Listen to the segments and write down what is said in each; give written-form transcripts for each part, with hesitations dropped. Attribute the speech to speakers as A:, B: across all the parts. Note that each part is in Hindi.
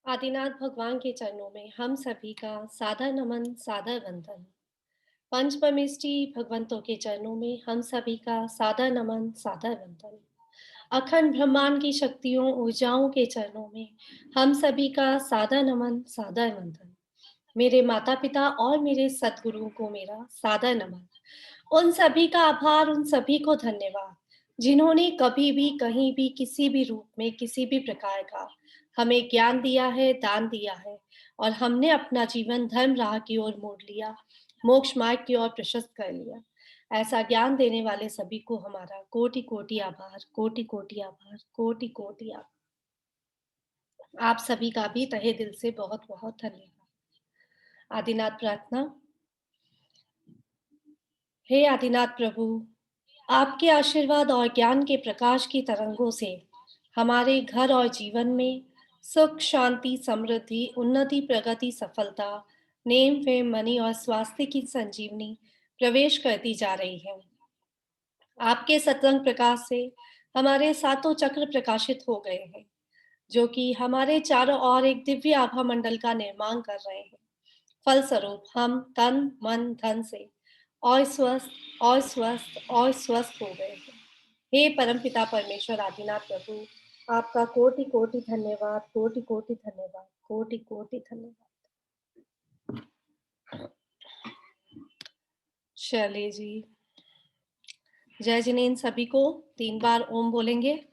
A: आदिनाथ भगवान के चरणों में हम सभी का सादर नमन, सादर वंदन। पंच परमेष्टि भगवंतों के चरणों में हम सभी का सादर नमन, सादर वंदन। अखंड ब्रह्मांड की शक्तियों, ऊर्जाओं के चरणों में हम सभी का सादर नमन, सादर वंदन। मेरे माता-पिता और मेरे सद्गुरुओं को मेरा सादर नमन। उन सभी का आभार, उन सभी को धन्यवाद, जिन्होंने कभी भी, कहीं भी, किसी भी रूप में, किसी भी प्रकार का हमें ज्ञान दिया है, दान दिया है और हमने अपना जीवन धर्म राह की ओर मोड़ लिया, मोक्ष मार्ग की ओर प्रशस्त कर लिया। ऐसा ज्ञान देने वाले सभी को हमारा कोटि-कोटि आभार, कोटि-कोटि आभार, कोटि-कोटि आभार। आप सभी का भी तहे दिल से बहुत-बहुत धन्यवाद। आदिनाथ प्रार्थना। हे आदिनाथ प्रभु, आपके आशीर्वाद और ज्ञान के प्रकाश की तरंगों से हमारे घर और जीवन में सुख, शांति, समृद्धि, उन्नति, प्रगति, सफलता, नेम, फेम, मनी और स्वास्थ्य की संजीवनी प्रवेश करती जा रही है। आपके सतरंग प्रकाश से हमारे सातों चक्र प्रकाशित हो गए हैं, जो कि हमारे चारों ओर एक दिव्य आभा मंडल का निर्माण कर रहे हैं। फलस्वरूप हम तन, मन, धन से और स्वस्थ और स्वस्थ और स्वस्थ हो गए हैं। हे परमपिता परमेश्वर आदिनाथ प्रभु, आपका कोटि कोटि धन्यवाद, कोटि कोटि धन्यवाद, कोटि कोटि धन्यवाद। चलिए जी, जय जिनेन्द्र सभी को 3 बार ओम बोलेंगे।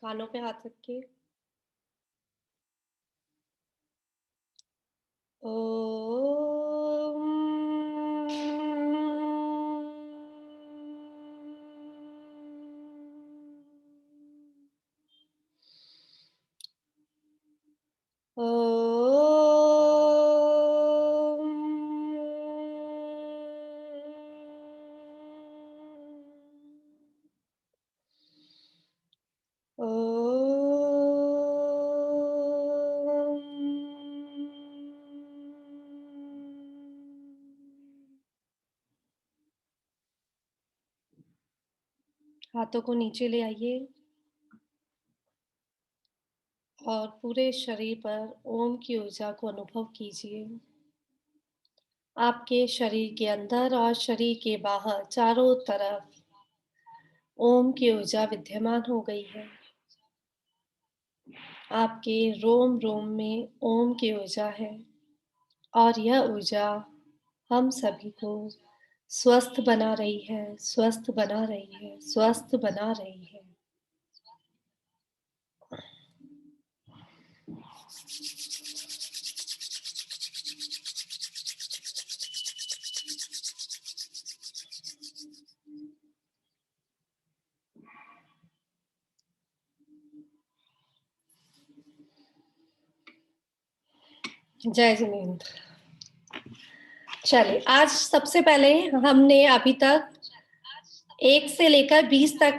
A: कानों पे हाथ रख के हाथों को नीचे ले आइए और पूरे शरीर पर ओम की ऊर्जा को अनुभव कीजिए। आपके शरीर के अंदर और शरीर के बाहर चारों तरफ ओम की ऊर्जा विद्यमान हो गई है। आपके रोम रोम में ओम की ऊर्जा है और यह ऊर्जा हम सभी को स्वस्थ बना रही है, स्वस्थ बना रही है, स्वस्थ बना रही है। जय जिनेन्द्र। चलिए, आज सबसे पहले हमने अभी तक 1 से लेकर 20 तक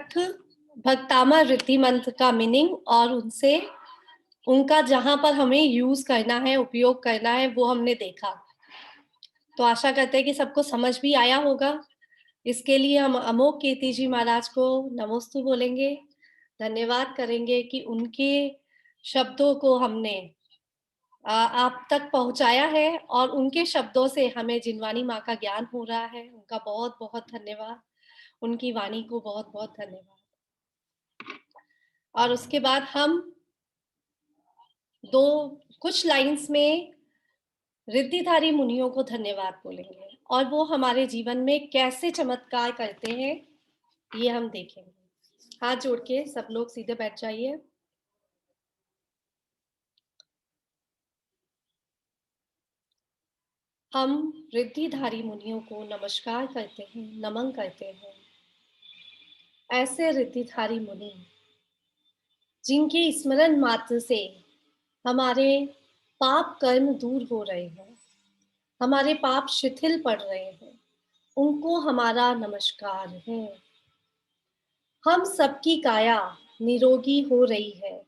A: भक्तामा रिद्धि मंत्र का मीनिंग और उनसे उनका जहां पर हमें यूज करना है, उपयोग करना है, वो हमने देखा। तो आशा करते हैं कि सबको समझ भी आया होगा। इसके लिए हम अमोघ कीर्ति जी महाराज को नमोस्तु बोलेंगे, धन्यवाद करेंगे कि उनके शब्दों को हमने आप तक पहुंचाया है और उनके शब्दों से हमें जिनवानी माँ का ज्ञान हो रहा है। उनका बहुत-बहुत धन्यवाद। उनकी वाणी को बहुत-बहुत धन्यवाद। और उसके बाद हम 2 कुछ लाइन्स में रिद्धिधारी मुनियों को धन्यवाद बोलेंगे और वो हमारे जीवन में कैसे चमत्कार करते हैं, ये हम देखेंगे। हाथ जोड़ के सब लोग सीधे बैठ जाइए। हम रिद्धिधारी मुनियों को नमस्कार करते हैं, नमन करते हैं। ऐसे रिद्धिधारी मुनि जिनके स्मरण मात्र से हमारे पाप कर्म दूर हो रहे हैं, हमारे पाप शिथिल पड़ रहे हैं, उनको हमारा नमस्कार है। हम सबकी काया निरोगी हो रही है।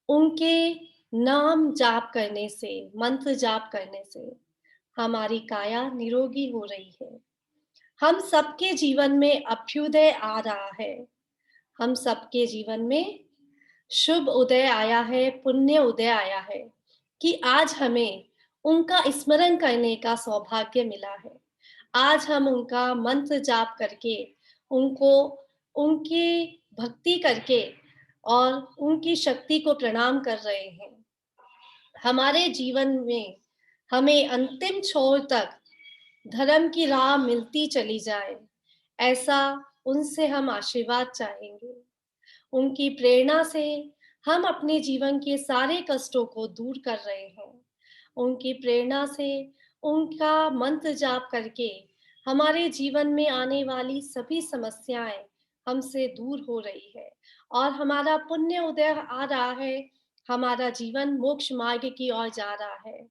A: उनके नाम जाप करने से, मंत्र जाप करने से हमारी काया निरोगी हो रही है। हम सबके जीवन में अभ्युदय आ रहा है। हम सबके जीवन में शुभ उदय आया है, पुण्य उदय आया है कि आज हमें उनका स्मरण करने का सौभाग्य मिला है। आज हम उनका मंत्र जाप करके, उनको उनकी भक्ति करके और उनकी शक्ति को प्रणाम कर रहे हैं। हमारे जीवन में हमें अंतिम छोर तक धर्म की राह मिलती चली जाए, ऐसा उनसे हम आशीर्वाद चाहेंगे। उनकी प्रेरणा से हम अपने जीवन के सारे कष्टों को दूर कर रहे हैं। उनकी प्रेरणा से, उनका मंत्र जाप करके हमारे जीवन में आने वाली सभी समस्याएं हमसे दूर हो रही है और हमारा पुण्य उदय आ रहा है। हमारा जीवन मोक्ष मार्ग की ओर जा रहा है।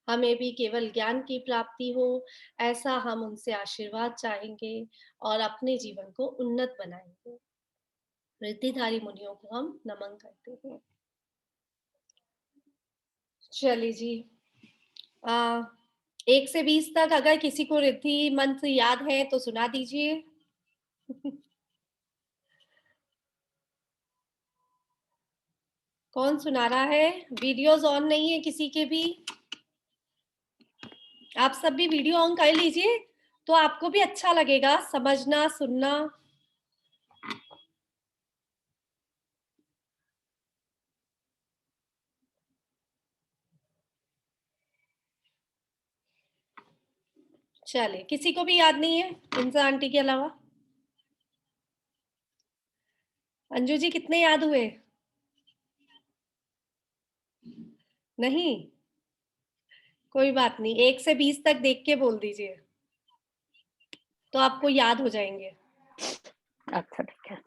A: हमें भी केवल ज्ञान की प्राप्ति हो, ऐसा हम उनसे आशीर्वाद चाहेंगे और अपने जीवन को उन्नत बनाएंगे। रिद्धिधारी मुनियों को हम नमन करते हैं। चलिए जी, 1 से 20 तक अगर किसी को रिद्धि मंत्र याद है तो सुना दीजिए। कौन सुना रहा है? वीडियोस ऑन नहीं है किसी के भी। आप सब भी वीडियो ऑन कर लीजिए, तो आपको भी अच्छा लगेगा समझना, सुनना। चलिए, किसी को भी याद नहीं है इंसा आंटी के अलावा? अंजू जी, कितने याद हुए? नहीं, कोई बात नहीं, 1 से 20 तक देख के बोल दीजिए, तो आपको याद हो जाएंगे।
B: अच्छा, ठीक है।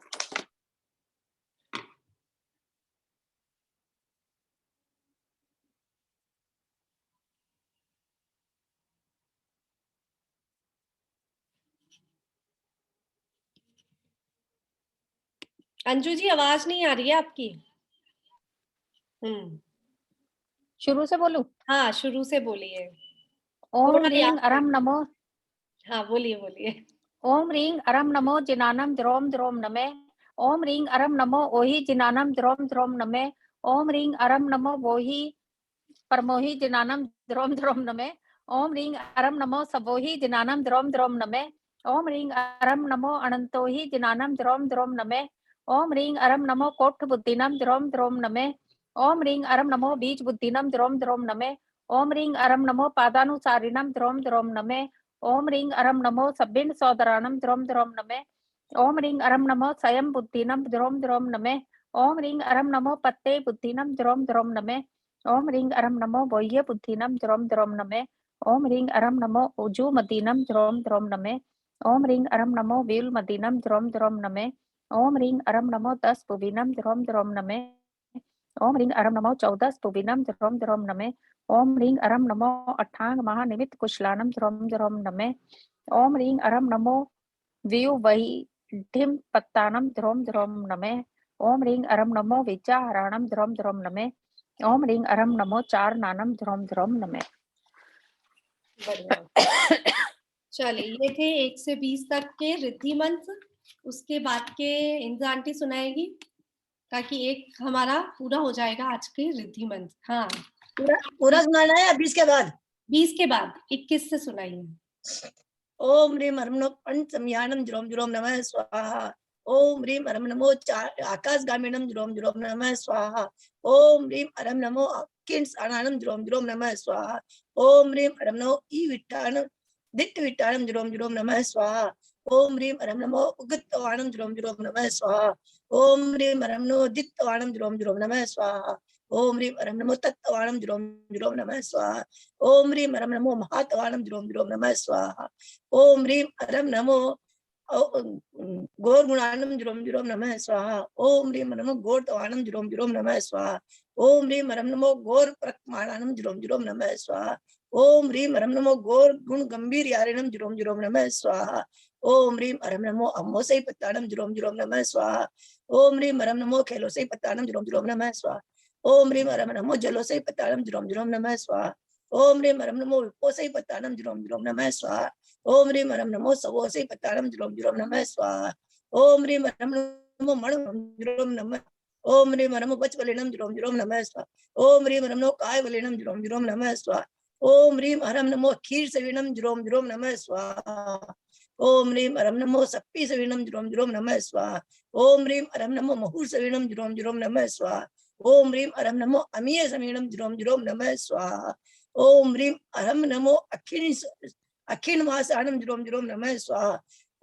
A: अंजू जी, आवाज नहीं आ रही है आपकी।
B: शुरू से बोलूं?
A: हाँ, शुरू से बोलिए।
B: ओम
A: थोड़ा
B: रींग
A: याद कर।
B: अरम नमो।
A: हाँ, बोलिए बोलिए।
B: ओम रींग अरम नमो जिनानम द्रोम द्रोम नमे। ओम रींग अरम नमो ओहि जिनानम द्रोम द्रोम नमे। ओम रींग अरम नमो वोहि परमोहि जिनानम द्रोम द्रोम नमे। ओम रींग अरम नमो सबोहि जिनानम द्रोम द्रोम नमे। ओम रींग अरम नमो अनंतोहि जिनानम द्रोम द्रोम नमे। ओम रींग अरम नमो कोठ बुद्धिनम द्रोम द्रोम नमे। ओम रींग अरम नमो बीज बुद्धिनम द्रोम द्रोम नमे। ओम रींग अरम नमो पादानुसारिणम द्रोम द्रोम नमे। ओम रींग अरम नमो सब्बिन सौदराणम द्रोम द्रोम नमे। ओम रींग अरम नमो स्वयं बुद्धिनम द्रोम द्रोम नमे। ओम रींग अरम नमो पत्ते बुद्धिनम द्रोम द्रोम नमे। ओम रींग अरम नमो बोह्य बुद्धिनम द्रोम द्रोम नमे। ओम रींग अरम नमो उजू मदीनम द्रोम द्रोम नमे। ओम रींग अरम नमो वील मदीनम द्रोम द्रोम नमे। ओम रींग अरम नमो 10 पुबीनम द्रोम द्रोम नमे। ओम रींग अरम नमो 14 पुबीनम द्रोम द्रोम नमे। ओम रींग अरम नमो अठांग महानिमित कुशलानम द्रोम द्रोम नमे। ओम रींग अरम नमो व्यू वही ढिम पत्तानम द्रोम द्रोम नमे। ओम रींग अरम नमो विजा हराणम द्रोम द्रोम नमे। ओम रींग अरम नमो चार नानम द्रोम द्रोम नमे।
A: बढ़िया। चलिए, ये थे 1 से 20 तक के रिद्धि मंत्र। उसके बाद के इंद्र आंटी सुनाएगी, ताकि एक हमारा पूरा हो जाएगा आज के रिद्धि मंत्र। हाँ,
C: पूरा सुनाना है या 20 के बाद?
A: 20 के बाद 21 से सुनाइए।
C: ओम ह्रीम हरम नमो पंचमयानम जुरोम जुरोम नमः स्वाहा। ओम ह्रीम हरम नमो आकाशगामिनम जुरोम जुरोम नमः स्वाहा। ओम ह्रीम हरम नमो किंसानम जुरोम जुरोम नमः स्वाहा। ओम ह्रीम हरम नमो ई विट्टानम दिट्ट विट्टानम जुरोम जुरोम नमः स्वाहा। ओम ह्रीम हरम नमो उगतवाणम जुरोम जुरोम नमः स्वाहा। ओम ह्रीम हरम नमो दित्तवाणम जुरोम जुरोम नमः स्वाहा। ओम ह्रीं अरं नमो तत्त्वाणं द्रोम द्रोम नमः स्वाहा। ओम ह्रीं अरं नमो महात्वाणं द्रोम द्रोम नमः स्वाहा। ओम ह्रीं अरं नमो गौर गुणानम जुरोम जुरोम नमः स्वाहा। ओम ह्रीं अरं नमो गौर तवाणम जुरोम जुरोम नमः स्वाहा। ओम ह्रीं अरं नमो गौर प्रकमाणम जुरोम जुरोम नमः स्वाहा। ओम ह्रीं अरं नमो गौर गुण गंभीर यारिणम जुरोम जुरोम नमः स्वाहा। ओम ह्रीं अरं नमो अमोसई पत्ताणम जुरोम जुरोम नमः स्वाहा। ओम ह्रीं अरं नमो खेलोसई पत्ताणम जुरोम जुरोम नमः स्वाहा। ओम ह्रीं अरं नमो जलोसई पत्ताणम जुरोम जुरोम नमः स्वाहा। ओम ह्रीं अरं नमो विपोसई पत्ताणम जुरोम जुरोम नमः स्वाहा। ओम ह्रीं अरं नमो सवोसई पत्ताणम जुरोम जुरोम नमः स्वाहा। ओम ह्रीं अरं नमो मणि जुरोम नमः। ओम ह्रीं अरं नमो वचवलिनम जुरोम जुरोम नमः स्वाहा। ओम ह्रीं अरं नमो कायवलिनम जुरोम जुरोम नमः स्वाहा। ओम ह्रीं अरं नमो खीर सविनम जुरोम जुरोम नमः स्वाहा। ओम ह्रीं अरं नमो सप्पी सविनम जुरोम जुरोम नमः स्वाहा। ओम ह्रीं अरं नमो महूर सविनम जुरोम जुरोम नमः स्वाहा। ओम ह्रीं अरं नमो अमीय सविनम जुरोम जुरोम नमः स्वाहा। ओम ह्रीं अरं नमो अखिन वासाणम जुरोम जुरोम नमः स्वाहा।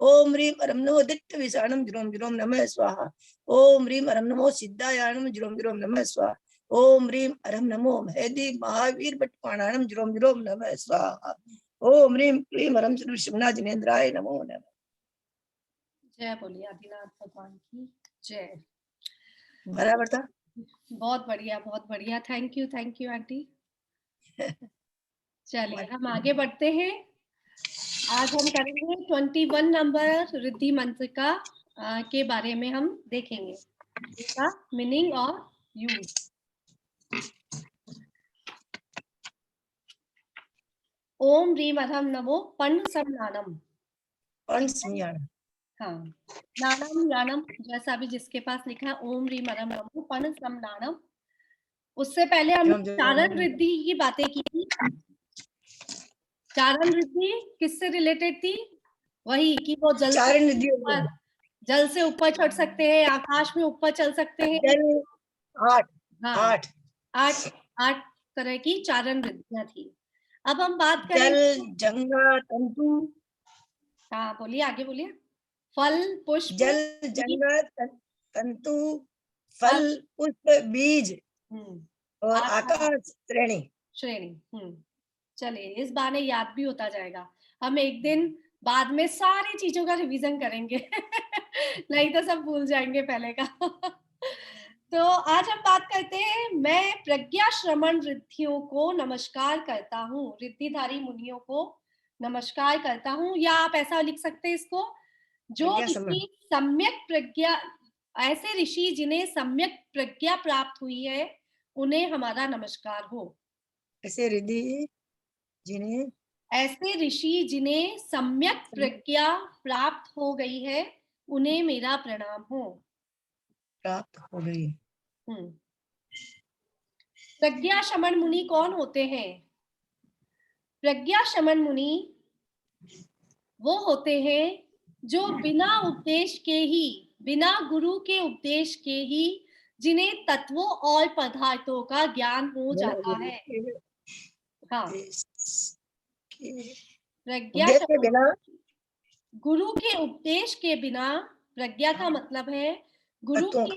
C: ओम ह्रीं अरं नमो दिट्ठ विसाणम जुरोम जुरोम नमः स्वाहा। ओम ह्रीं अरं नमो सिद्धायाणम जुरोम जुरोम नमः स्वाहा। ओम ह्रीं अरं नमो मेहदी महावीर बटपाणाणम जुरोम जुरोम नमः स्वाहा। ओम ह्रीं क्लीं अरं श्री जिनेन्द्राय नमो नमः।
A: जय बोलिए आदिनाथ भगवान की जय।
C: बराबर था।
A: बहुत बढ़िया, थैंक यू आंटी। चलिए हम आगे बढ़ते हैं। आज हम करेंगे 21 नंबर रिद्धि मंत्र का के बारे में हम देखेंगे, इसका मीनिंग और यूज। ओम ह्रीं अरं नमो पण समनानम। हाँ, नानम यानम जैसा भी जिसके पास लिखा है ओम ह्रीं अरं नमो पण समनानम। उससे पहले हमने चारण रिद्धि की बातें की थी। चारण रिद्धि किससे रिलेटेड थी? वही कि वो जल से ऊपर चढ़ सकते हैं, आकाश में ऊपर चल सकते हैं। आठ तरह की चारण रिद्धियां थी। अब हम बात करें
C: जल, जंगा, तंतु।
A: हाँ बोलिए, आगे बोलिए। फल, पुष्प,
C: जल, जंगा, तंतु, फल, पुष्प, बीज और आकाश श्रेणी।
A: चलिए इस बहाने याद भी होता जाएगा। हम एक दिन बाद में सारी चीजों का रिवीजन करेंगे नहीं तो सब भूल जाएंगे पहले का तो आज हम बात करते हैं, मैं प्रज्ञा श्रमण रिद्धियों को नमस्कार करता हूँ, रिद्धिधारी मुनियों को नमस्कार करता हूँ। या आप ऐसा लिख सकते हैं इसको, जो ऋषि सम्यक प्रज्ञा, ऐसे ऋषि जिन्हें सम्यक प्रज्ञा प्राप्त हुई है उन्हें हमारा नमस्कार हो।
C: ऐसे ऋषि
A: जिन्हें सम्यक प्रज्ञा प्राप्त हो गई है उन्हें मेरा प्रणाम हो।
C: प्राप्त हो गई।
A: प्रज्ञा शमन मुनि कौन होते हैं? प्रज्ञा शमन मुनि वो होते हैं जो बिना उपदेश के ही, बिना गुरु के उपदेश के ही, जिन्हें तत्वों और पदार्थों का ज्ञान हो जाता है। हाँ, प्रज्ञा
C: के बिना,
A: गुरु के उपदेश के बिना, प्रज्ञा का मतलब है गुरु के,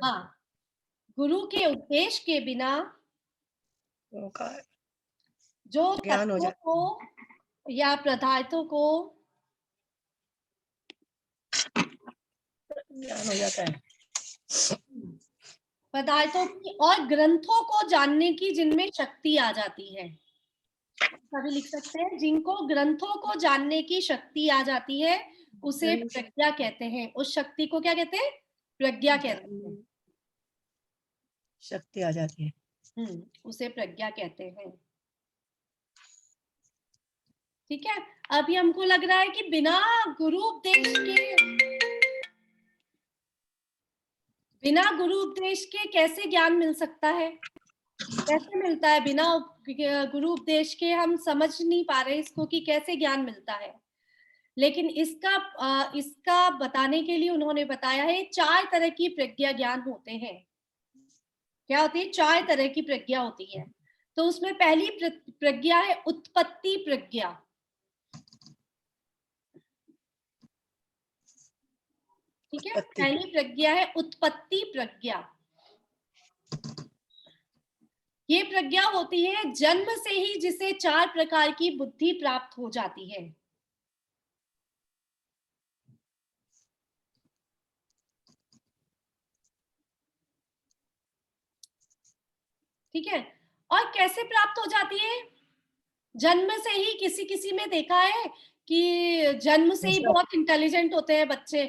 A: हाँ, गुरु के उपदेश के बिना जो तत्वों को या पदार्थों को
C: ज्ञान हो जाता है,
A: पदार्थों की और ग्रंथों को जानने की जिनमें शक्ति आ जाती है। सभी लिख सकते हैं, जिनको ग्रंथों को जानने की शक्ति आ जाती है उसे प्रज्ञा कहते हैं। उस शक्ति को क्या कहते हैं? प्रज्ञा कहते हैं।
C: शक्ति आ जाती है,
A: उसे प्रज्ञा कहते हैं। ठीक है, अभी हमको लग रहा है कि बिना गुरु उपदेश के कैसे ज्ञान मिल सकता है? कैसे मिलता है? बिना गुरु उपदेश के हम समझ नहीं पा रहे इसको कि कैसे ज्ञान मिलता है। लेकिन इसका बताने के लिए उन्होंने बताया है 4 तरह की प्रज्ञा ज्ञान होते हैं। क्या होती है? 4 तरह की प्रज्ञा होती है। तो उसमें पहली प्रज्ञा है उत्पत्ति प्रज्ञा। ठीक है, पहली प्रज्ञा है उत्पत्ति प्रज्ञा। ये प्रज्ञा होती है जन्म से ही जिसे 4 प्रकार की बुद्धि प्राप्त हो जाती है। ठीक है, और कैसे प्राप्त हो जाती है? जन्म से ही किसी किसी में देखा है कि जन्म से ही बहुत इंटेलिजेंट होते हैं बच्चे।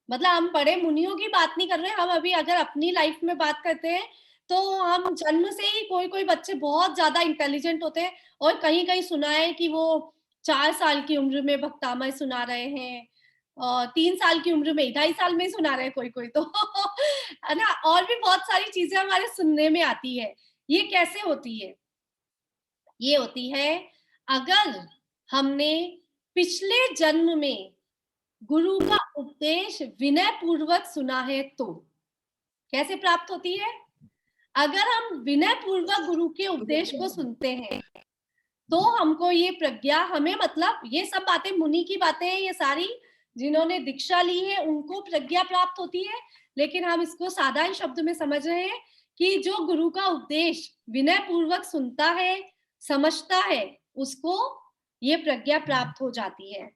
A: मतलब हम बड़े मुनियों की बात नहीं कर रहे, हम अभी अगर अपनी लाइफ में बात करते हैं तो हम जन्म से ही कोई कोई बच्चे बहुत ज्यादा इंटेलिजेंट होते हैं। और कहीं कहीं सुना है कि वो 4 साल की उम्र में भक्तामय सुना रहे हैं, और 3 साल की उम्र में, 2.5 साल में सुना रहे हैं कोई कोई तो है ना। और भी बहुत सारी चीजें हमारे सुनने में आती है। ये कैसे होती है? ये होती है अगर हमने पिछले जन्म में गुरु का उपदेश विनय पूर्वक सुना है तो। कैसे प्राप्त होती है? अगर हम विनय पूर्वक गुरु के उपदेश को सुनते हैं तो हमको ये प्रज्ञा, हमें मतलब ये सब बातें मुनि की बातें हैं, ये सारी जिन्होंने दीक्षा ली है उनको प्रज्ञा प्राप्त होती है। लेकिन हम इसको साधारण शब्द में समझ रहे हैं कि जो गुरु का उपदेश विनय पूर्वक सुनता है, समझता है, उसको ये प्रज्ञा प्राप्त हो जाती है।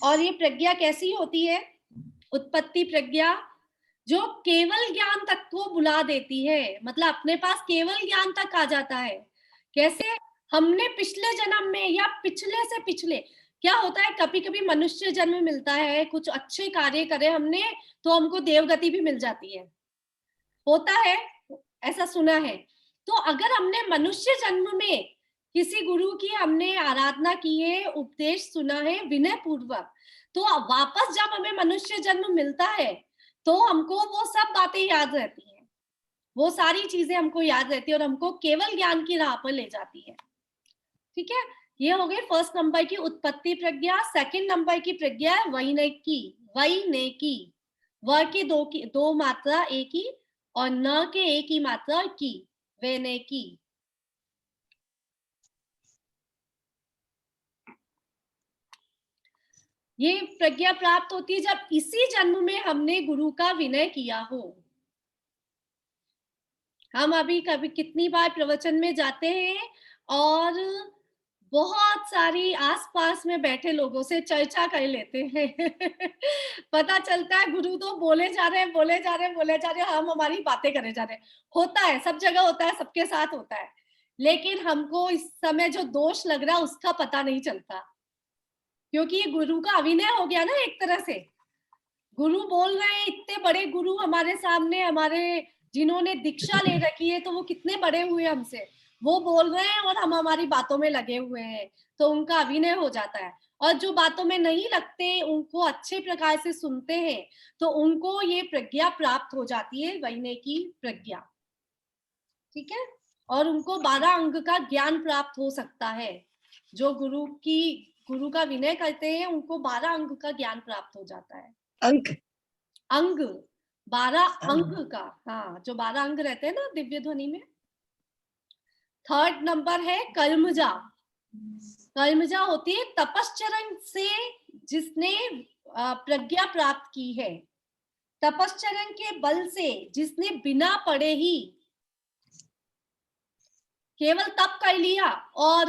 A: और ये प्रज्ञा कैसी होती है? उत्पत्ति प्रज्ञा, जो केवल ज्ञान तक को बुला देती है, मतलब अपने पास केवल ज्ञान तक आ जाता है। कैसे? हमने पिछले जन्म में या पिछले से पिछले, क्या होता है कभी कभी मनुष्य जन्म मिलता है, कुछ अच्छे कार्य करे हमने तो हमको देवगति भी मिल जाती है, होता है, ऐसा सुना है। तो अगर हमने मनुष्य जन्म में किसी गुरु की हमने आराधना की है, उपदेश सुना है विनय पूर्वक, तो वापस जब हमें मनुष्य जन्म मिलता है तो हमको वो सब बातें याद रहती हैं, वो सारी चीजें हमको याद रहती है और हमको केवल ज्ञान की राह पर ले जाती है। ठीक है, ये हो गई फर्स्ट नंबर की उत्पत्ति प्रज्ञा। सेकंड नंबर की प्रज्ञा है वैनेकी। वैनेकी, व की दो मात्रा एक ही और न के एक ही मात्रा की, वैनेकी। ये प्रज्ञा प्राप्त होती है जब इसी जन्म में हमने गुरु का विनय किया हो। हम अभी कभी कितनी बार प्रवचन में जाते हैं और बहुत सारी आसपास में बैठे लोगों से चर्चा कर लेते हैं पता चलता है गुरु तो बोले जा रहे हैं, बोले जा रहे हैं, बोले जा रहे हैं, हम हमारी बातें करे जा रहे हैं। होता है, सब जगह होता है, सबके साथ होता है, लेकिन हमको इस समय जो दोष लग रहा है उसका पता नहीं चलता, क्योंकि ये गुरु का अभिनय हो गया ना एक तरह से। गुरु बोल रहे हैं, इतने बड़े गुरु हमारे सामने, हमारे जिन्होंने दीक्षा ले रखी है तो वो कितने बड़े हुए हमसे, वो बोल रहे हैं और हम हमारी बातों में लगे हुए हैं, तो उनका अभिनय हो जाता है। और जो बातों में नहीं लगते, उनको अच्छे प्रकार से सुनते हैं, तो उनको ये प्रज्ञा प्राप्त हो जाती है, वैने की प्रज्ञा। ठीक है, और उनको 12 अंग का ज्ञान प्राप्त हो सकता है। जो गुरु का विनय करते हैं उनको 12 अंग का ज्ञान प्राप्त हो जाता है। अंग 12 अंग का, हाँ, जो 12 अंग रहते हैं ना दिव्य ध्वनि में। थर्ड नंबर है कर्मजा। कर्मजा होती है तपश्चरण से जिसने प्रज्ञा प्राप्त की है, तपश्चरण के बल से जिसने बिना पढ़े ही केवल तप कर लिया। और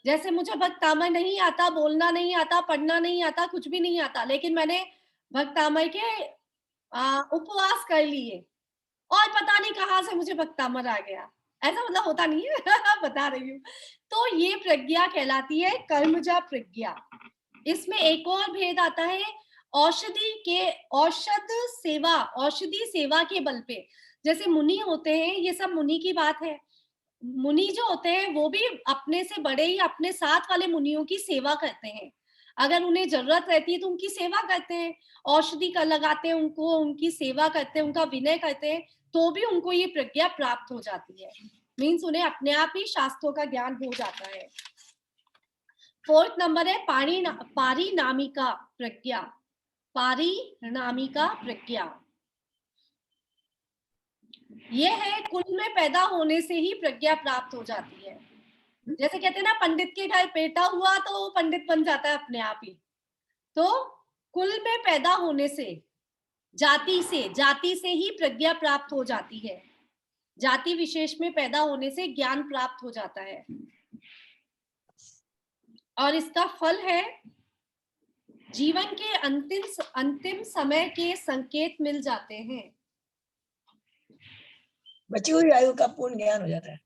A: जैसे मुझे भक्तामय नहीं आता, बोलना नहीं आता, पढ़ना नहीं आता, कुछ भी नहीं आता, लेकिन मैंने भक्तामय के उपवास कर लिए और पता नहीं कहां से मुझे भक्तामर आ गया, ऐसा मतलब होता नहीं है बता रही हूँ। तो ये प्रज्ञा कहलाती है कर्मजा प्रज्ञा। इसमें एक और भेद आता है औषधि सेवा के बल पे। जैसे मुनि होते हैं, ये सब मुनि की बात है, मुनि जो होते हैं वो भी अपने से बड़े ही अपने साथ वाले मुनियों की सेवा करते हैं। अगर उन्हें जरूरत रहती है तो उनकी सेवा करते हैं, औषधि का लगाते हैं उनको, उनकी सेवा करते हैं, उनका विनय करते हैं, तो भी उनको ये प्रज्ञा प्राप्त हो जाती है। मीन्स उन्हें अपने आप ही शास्त्रों का ज्ञान हो जाता है। फोर्थ नंबर है पारिनामिका प्रज्ञा। पारिनामिका प्रज्ञा ये है कुल में पैदा होने से ही प्रज्ञा प्राप्त हो जाती है। जैसे कहते हैं ना, पंडित के घर बेटा हुआ तो वो पंडित बन जाता है अपने आप ही। तो कुल में पैदा होने से, जाति से ही प्रज्ञा प्राप्त हो जाती है। जाति विशेष में पैदा होने से ज्ञान प्राप्त हो जाता है और इसका फल है जीवन के अंतिम समय के संकेत मिल जाते हैं।
C: बची हुई आयु का पूर्ण ज्ञान हो जाता है।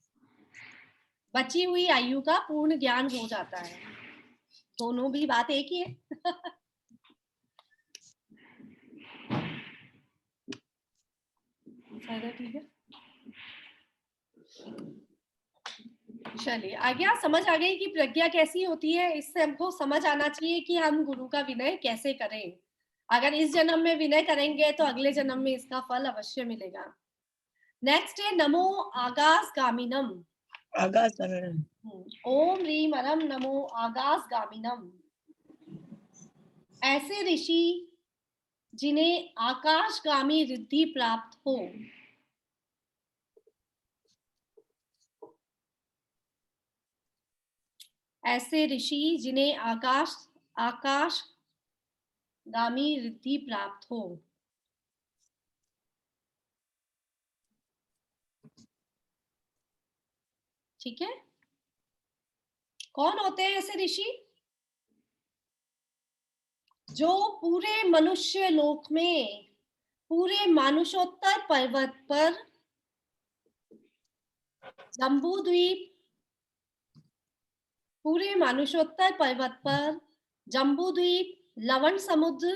A: बची हुई आयु का पूर्ण ज्ञान हो जाता है। दोनों भी बात एक ही है। ठीक है, चलिए आगे समझ आ गई कि प्रज्ञा कैसी होती है। इससे हमको समझ आना चाहिए कि हम गुरु का विनय कैसे करें। अगर इस जन्म में विनय करेंगे तो अगले जन्म में इसका फल अवश्य मिलेगा। नेक्स्ट है नमो आगास गामिनम।
C: आगास
A: ओम ह्रीम अरम नमो आगास गामिनम। ऐसे ऋषि जिन्हें आकाशगामी रिद्धि प्राप्त हो। ऐसे ऋषि जिन्हें आकाशगामी रिद्धि प्राप्त हो। ठीक है, कौन होते हैं ऐसे ऋषि? जो पूरे मनुष्य लोक में, पूरे मानुषोत्तर पर्वत पर, जम्बूद्वीप, पूरे मानुषोत्तर पर्वत पर, जम्बूद्वीप, लवण समुद्र,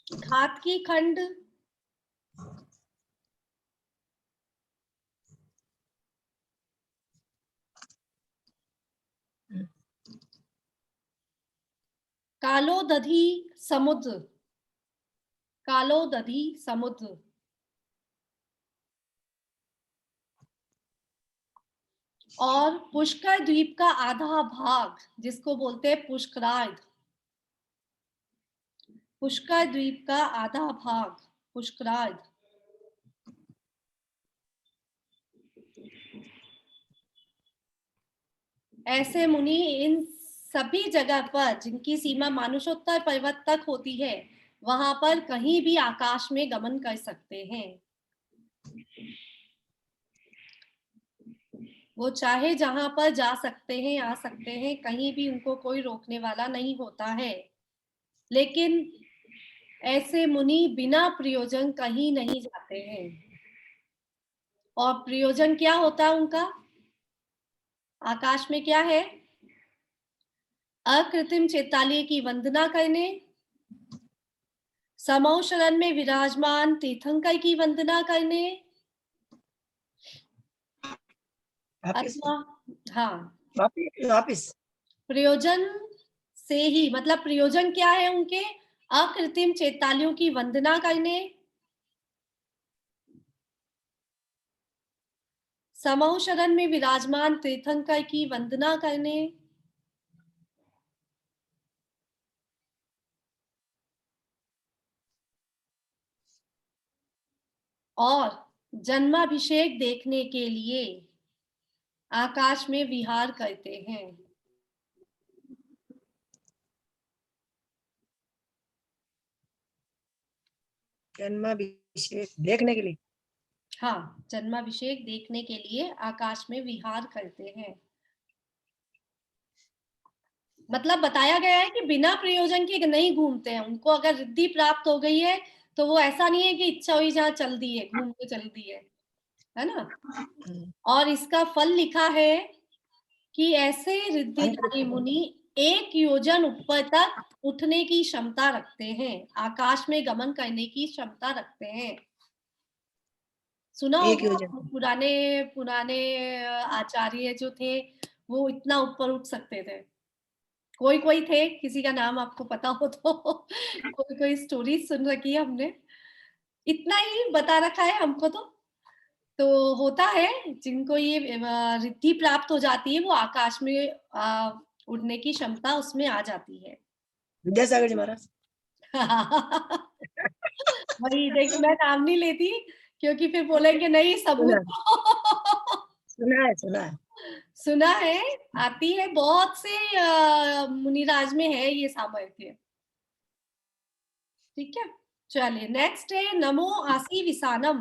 A: घातकी खंड, कालोदधी समुद्र, कालोदधी समुद्र और पुष्कर द्वीप का आधा भाग जिसको बोलते हैं पुष्करार्ध। पुष्कर द्वीप का आधा भाग पुष्करार्ध। ऐसे मुनि इन सभी जगह पर जिनकी सीमा मानुषोत्तर पर्वत तक होती है वहां पर कहीं भी आकाश में गमन कर सकते हैं। वो चाहे जहां पर जा सकते हैं, आ सकते हैं, कहीं भी उनको कोई रोकने वाला नहीं होता है। लेकिन ऐसे मुनि बिना प्रयोजन कहीं नहीं जाते हैं। और प्रयोजन क्या होता है उनका? आकाश में क्या है? अकृत्रिम चैताली की वंदना करने, समौ शरण में विराजमान तीर्थंकर की वंदना करने, अथवा हाँ
C: वापिस
A: प्रयोजन से ही, मतलब प्रयोजन क्या है उनके? अकृत्रिम चैतालियों की वंदना करने, समौ शरण में विराजमान तीर्थंकर की वंदना करने और जन्माभिषेक देखने के लिए आकाश में विहार करते हैं।
C: जन्माभिषेक देखने के लिए,
A: हाँ, जन्माभिषेक देखने के लिए आकाश में विहार करते हैं। मतलब बताया गया है कि बिना प्रयोजन के नहीं घूमते हैं। उनको अगर रिद्धि प्राप्त हो गई है तो वो ऐसा नहीं है कि इच्छा हुई जहाँ चल दी है, घूम के चल दी है ना। और इसका फल लिखा है कि ऐसे रिद्धिधारी मुनि 1 योजन ऊपर तक उठने की क्षमता रखते हैं, आकाश में गमन करने की क्षमता रखते हैं। सुना होगा पुराने पुराने आचार्य जो थे वो इतना ऊपर उठ सकते थे। कोई कोई थे, किसी का नाम आपको पता हो तो कोई कोई स्टोरी सुन रखी है हमने, इतना ही बता रखा है हमको। तो होता है जिनको ये रिद्धि प्राप्त हो जाती है वो आकाश में उड़ने की क्षमता उसमें आ जाती है।
C: विद्यासागर जी महाराज।
A: वही देखिए, मैं नाम नहीं लेती क्योंकि फिर बोलेंगे नहीं सबूत।
C: सुना है
A: सुना है, आती है बहुत से मुनिराज में है ये सामर्थ्य। ठीक है, चलिए नेक्स्ट है नमो आसी विसानम।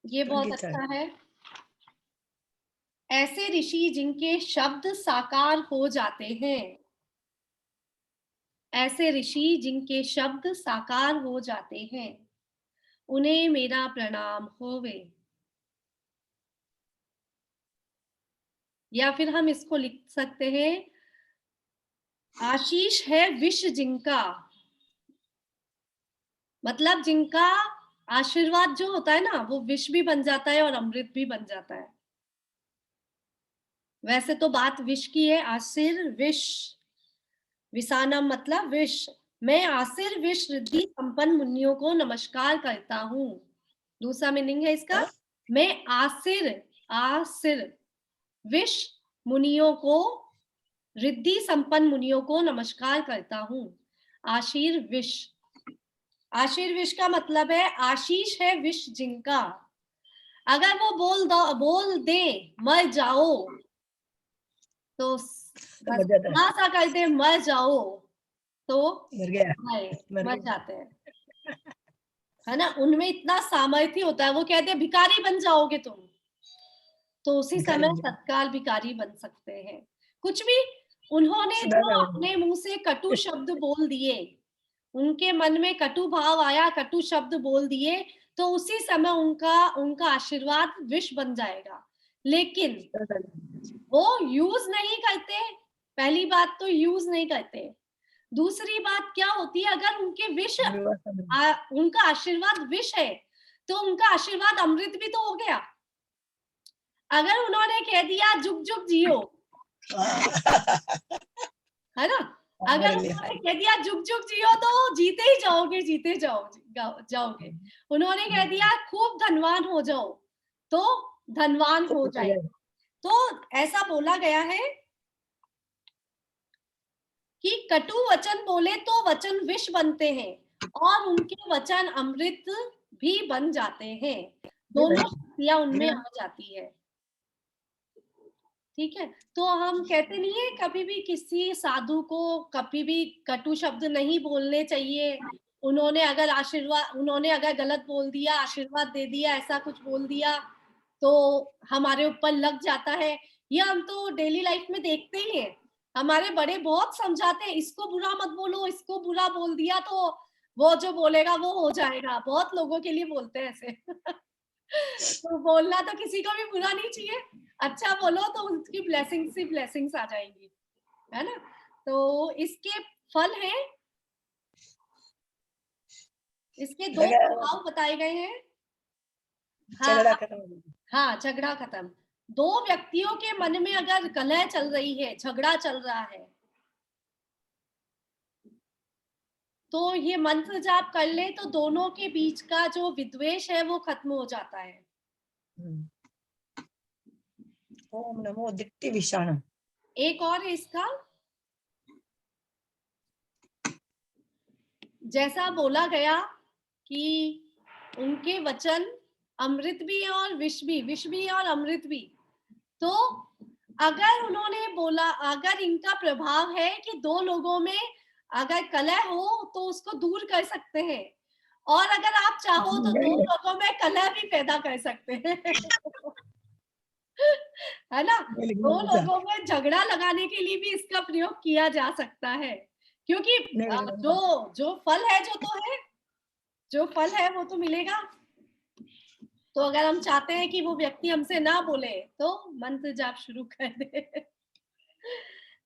A: ये बहुत
C: 23rd.
A: अच्छा है। ऐसे ऋषि जिनके शब्द साकार हो जाते हैं, ऐसे ऋषि जिनके शब्द साकार हो जाते हैं, उन्हें मेरा प्रणाम होवे। या फिर हम इसको लिख सकते हैं, आशीष है विष जिनका, मतलब जिनका आशीर्वाद जो होता है ना, वो विष भी बन जाता है और अमृत भी बन जाता है। वैसे तो बात विष की है, आशीर विष, विसानम मतलब विष। मैं आशीर विष रिद्धि संपन्न मुनियों को नमस्कार करता हूँ। दूसरा मीनिंग है इसका, मैं आशीर विष मुनियों को, रिद्धि संपन्न मुनियों को नमस्कार करता हूँ। आशीर विष, आशीर विष का मतलब है आशीष है विष जिनका। अगर वो बोल दे मर जाओ, तो
C: मर जाता है,
A: सा कर दे मर जाओ, तो
C: मर गया, मर
A: मर
C: गया।
A: जाते हैं, है ना। उनमें इतना सामर्थ्य होता है, वो कहते हैं भिखारी बन जाओगे तुम, तो उसी
C: भिखारी
A: समय
C: बन जाता
A: तत्काल भिखारी बन सकते हैं। कुछ भी उन्होंने
C: है।
A: जो
C: सुधार
A: अपने मुंह से कटु शब्द बोल दिए, उनके मन में कटु भाव आया, कटु शब्द बोल दिए, तो उसी समय उनका आशीर्वाद विष बन जाएगा। लेकिन वो यूज नहीं करते, पहली बात तो यूज नहीं करते। दूसरी बात क्या होती है, अगर उनके विष उनका आशीर्वाद विष है, तो उनका आशीर्वाद अमृत भी तो हो गया। अगर उन्होंने कह दिया जुग जुग जियो, है ना, अगर उन्होंने कह दिया जुग जुग जियो, तो जीते ही जाओगे, जीते जाओगे। उन्होंने कह दिया खूब धनवान हो जाओ, तो धनवान हो जाए। तो ऐसा बोला गया है कि कटु वचन बोले तो वचन विष बनते हैं, और उनके वचन अमृत भी बन जाते हैं। दोनों शक्तियां उनमें आ जाती है। ठीक है, तो हम कहते नहीं है कभी भी किसी साधु को कभी भी कटु शब्द नहीं बोलने चाहिए। उन्होंने अगर गलत बोल दिया, आशीर्वाद दे दिया, ऐसा कुछ बोल दिया, तो हमारे ऊपर लग जाता है। ये हम तो डेली लाइफ में देखते ही हैं। हमारे बड़े बहुत समझाते हैं, इसको बुरा मत बोलो, इसको बुरा बोल दिया तो वो जो बोलेगा वो हो जाएगा। बहुत लोगों के लिए बोलते हैं ऐसे। तो बोलना तो किसी को भी बुरा नहीं चाहिए, अच्छा बोलो तो उसकी ब्लेसिंग्स ही ब्लेसिंग्स आ जाएंगी, है ना। तो इसके फल हैं, इसके दो प्रभाव बताए गए हैं।
C: झगड़ा खत्म।
A: हाँ, झगड़ा खत्म। दो व्यक्तियों के मन में अगर कलह चल रही है, झगड़ा चल रहा है, तो ये मंत्र जाप कर ले तो दोनों के बीच का जो विद्वेष है वो खत्म हो जाता है।
C: ओम नमो दिक्ति विषाणम।
A: एक और है इसका, जैसा बोला गया कि उनके वचन अमृत भी है और विष भी है और अमृत भी। तो अगर उन्होंने बोला, अगर इनका प्रभाव है कि दो लोगों में अगर कलह हो तो उसको दूर कर सकते हैं, और अगर आप चाहो तो दो लोगों में कलह भी पैदा कर सकते हैं। है ना, दो लोगों में झगड़ा लगाने के लिए भी इसका प्रयोग किया जा सकता है, क्योंकि जो फल है जो फल है वो तो मिलेगा। तो अगर हम चाहते हैं कि वो व्यक्ति हमसे ना बोले, तो मंत्र जाप शुरू कर दे।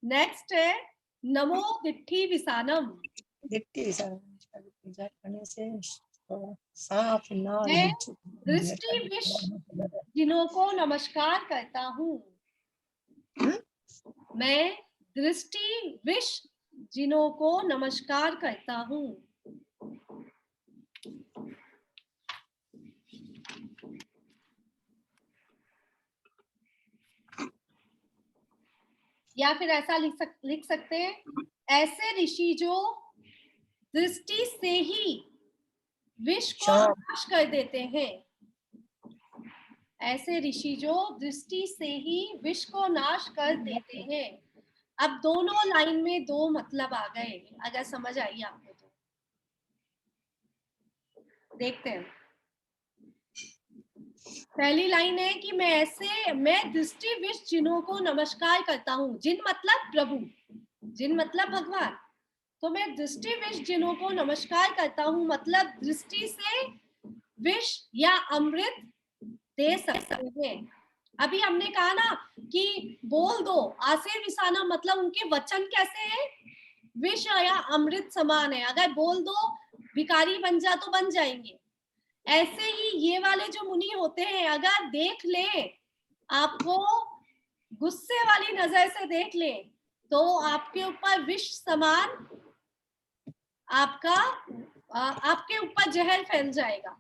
A: नेक्स्ट है नमो दिट्ठी विसानम।
C: दिट्ठी विषाणम पूजा करने से सांप नाग
A: मैं दृष्टि विष जिनों को नमस्कार करता हूँ। मैं दृष्टि विष जिनों को नमस्कार करता हूँ। या फिर ऐसा लिख सकते हैं, ऐसे ऋषि जो दृष्टि से ही विष को नाश कर देते हैं। ऐसे ऋषि जो दृष्टि से ही विष को नाश कर देते हैं। अब दोनों लाइन में दो मतलब आ गए, अगर समझ आई आपको तो। देखते हैं, पहली लाइन है कि मैं दृष्टि विष जिनों को नमस्कार करता हूँ। जिन मतलब प्रभु, जिन मतलब भगवान। तो मैं दृष्टि विष जिनों को नमस्कार करता हूँ, मतलब दृष्टि से विष या अमृत दे सकते हैं। अभी हमने कहा ना कि बोल दो, आसे विसाना, मतलब उनके वचन कैसे हैं, विष या अमृत समान है। अगर बोल दो भिखारी बन जा तो बन जाएंगे। ऐसे ही ये वाले जो मुनि होते हैं, अगर देख ले, आपको गुस्से वाली नजर से देख ले, तो आपके ऊपर विष समान आपके ऊपर जहर फैल जाएगा।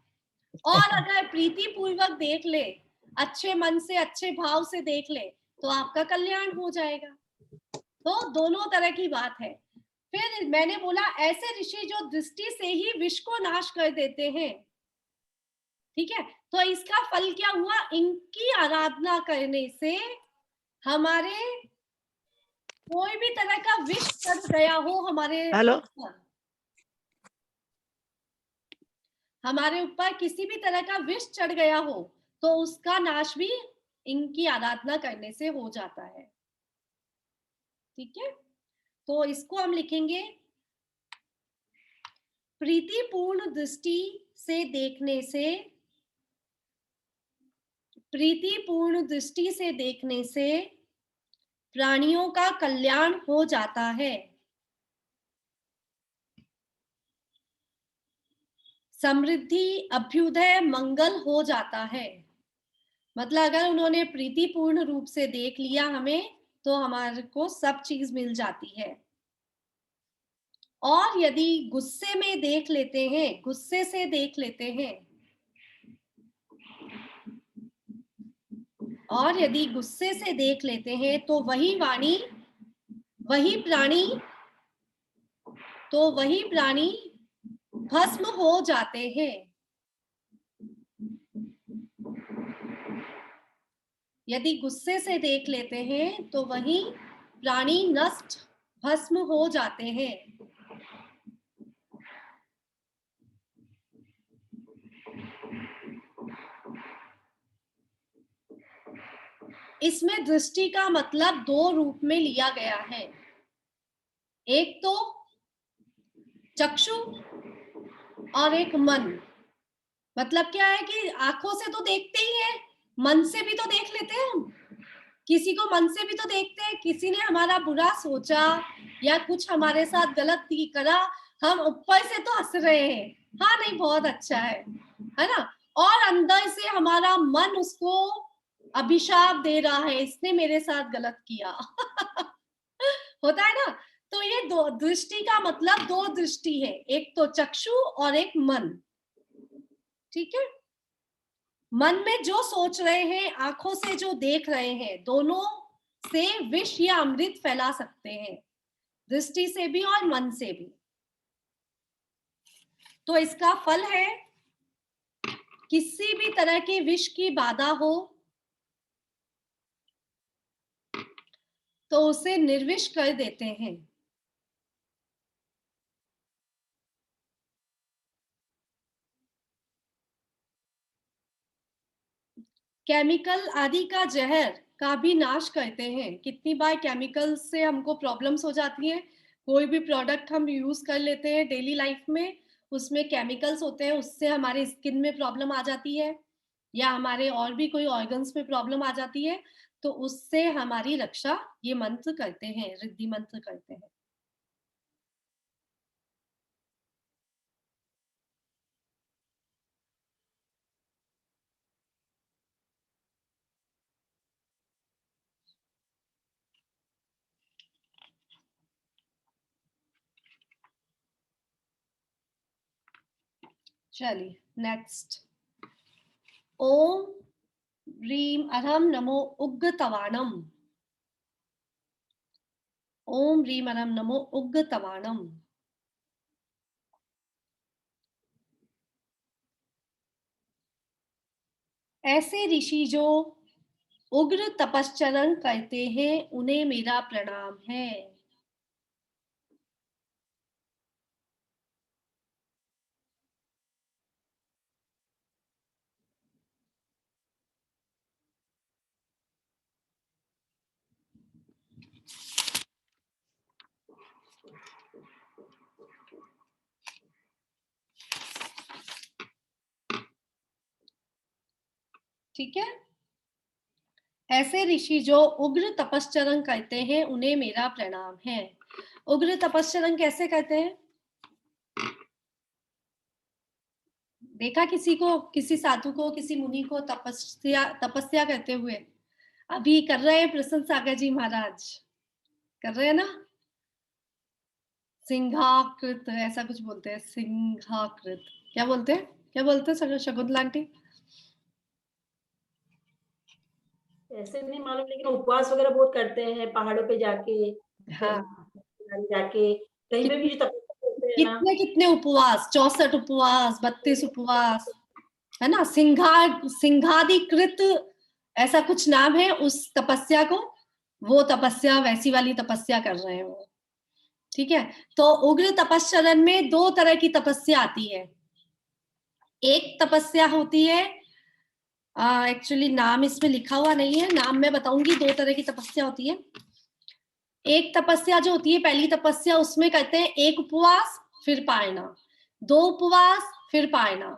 A: और अगर प्रीति पूर्वक देख ले, अच्छे मन से, अच्छे भाव से देख ले, तो आपका कल्याण हो जाएगा। तो दोनों तरह की बात है। फिर मैंने बोला ऐसे ऋषि जो दृष्टि से ही विष को नाश कर देते हैं, ठीक है। तो इसका फल क्या हुआ, इनकी आराधना करने से हमारे कोई भी तरह का विष चढ़ गया हो
C: हेलो,
A: हमारे ऊपर किसी भी तरह का विष चढ़ गया हो, तो उसका नाश भी इनकी आराधना करने से हो जाता है। ठीक है, तो इसको हम लिखेंगे, प्रीतिपूर्ण दृष्टि से देखने से, प्रीतिपूर्ण दृष्टि से देखने से प्राणियों का कल्याण हो जाता है, समृद्धि, अभ्युदय, मंगल हो जाता है। मतलब अगर उन्होंने प्रीतिपूर्ण रूप से देख लिया हमें, तो हमारे को सब चीज मिल जाती है। और यदि गुस्से में देख लेते हैं, गुस्से से देख लेते हैं, और यदि गुस्से से देख लेते हैं, तो वही वाणी, वही प्राणी, तो वही प्राणी भस्म हो जाते हैं। यदि गुस्से से देख लेते हैं, तो वही प्राणी नष्ट, भस्म हो जाते हैं। इसमें दृष्टि का मतलब दो रूप में लिया गया है। एक तो चक्षु और एक मन। मतलब क्या है कि आंखों से तो देखते ही हैं, मन से भी तो देख लेते हैं हम। किसी को मन से भी तो देखते हैं, किसी ने हमारा बुरा सोचा या कुछ हमारे साथ गलत करा, हम ऊपर से तो हंस रहे हैं, हाँ नहीं बहुत अच्छा है ना। और अंदर से हमारा मन उसको अभिशाप दे रहा है, इसने मेरे साथ गलत किया होता है ना। तो ये दो दृष्टि का मतलब, दो दृष्टि है, एक तो चक्षु और एक मन। ठीक है, मन में जो सोच रहे हैं, आंखों से जो देख रहे हैं, दोनों से विष या अमृत फैला सकते हैं, दृष्टि से भी और मन से भी। तो इसका फल है, किसी भी तरह के विष की बाधा हो तो उसे निर्विष कर देते हैं। केमिकल आदि का जहर का भी नाश करते हैं। कितनी बार केमिकल से हमको प्रॉब्लम्स हो जाती हैं, कोई भी प्रोडक्ट हम यूज कर लेते हैं डेली लाइफ में, उसमें केमिकल्स होते हैं, उससे हमारे स्किन में प्रॉब्लम आ जाती है, या हमारे और भी कोई ऑर्गन्स में प्रॉब्लम आ जाती है। तो उससे हमारी रक्षा ये मंत्र करते हैं, रिद्धि मंत्र करते हैं। चलिए नेक्स्ट, ओम ह्रीम अरहम नमो उग्गतवाणम। ओम ह्रीम अरहम नमो उग्गतवाणम। ऐसे ऋषि जो उग्र तपश्चरण करते हैं, उन्हें मेरा प्रणाम है। ठीक है। ऐसे ऋषि जो उग्र तपश्चरण करते हैं उन्हें मेरा प्रणाम है। उग्र तपश्चरण कैसे करते हैं? देखा किसी को, किसी साधु को, किसी मुनि को तपस्या करते हुए? अभी कर रहे हैं प्रसन्न सागर जी महाराज, कर रहे हैं ना। सिंहाकृत ऐसा कुछ बोलते हैं, सिंहाकृत। क्या बोलते हैं, क्या बोलते हैं शकुंतला आंटी?
D: ऐसे नहीं मालूम, लेकिन उपवास वगैरह बहुत करते हैं पहाड़ों पे जाके,
A: हाँ,
D: जाके कहीं पे भी जो तपस्या करते हैं ना।
A: कितने कितने उपवास, 64 उपवास, 32 उपवास, है ना। सिंहाधिकृत ऐसा कुछ नाम है उस तपस्या को। वो तपस्या वैसी वाली तपस्या कर रहे हैं वो। ठीक है। तो उग्र तपश्चरण में दो तरह की तपस्या आती है। एक तपस्या होती है, एक्चुअली नाम इसमें लिखा हुआ नहीं है, नाम मैं बताऊंगी। दो तरह की तपस्या होती है। एक तपस्या जो होती है, पहली तपस्या, उसमें कहते हैं एक उपवास फिर पायना, दो उपवास फिर पायना,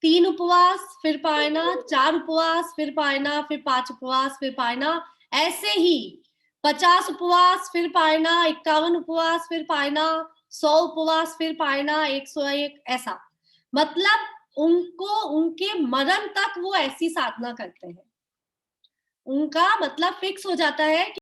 A: तीन उपवास फिर पायना, चार उपवास फिर पायना, फिर 5 उपवास फिर पायना। ऐसे ही 50 उपवास फिर पायना, 51 उपवास फिर पायना, 100 उपवास फिर पायना, 101, ऐसा। मतलब उनको उनके मरण तक वो ऐसी साधना करते हैं। उनका मतलब फिक्स हो जाता है कि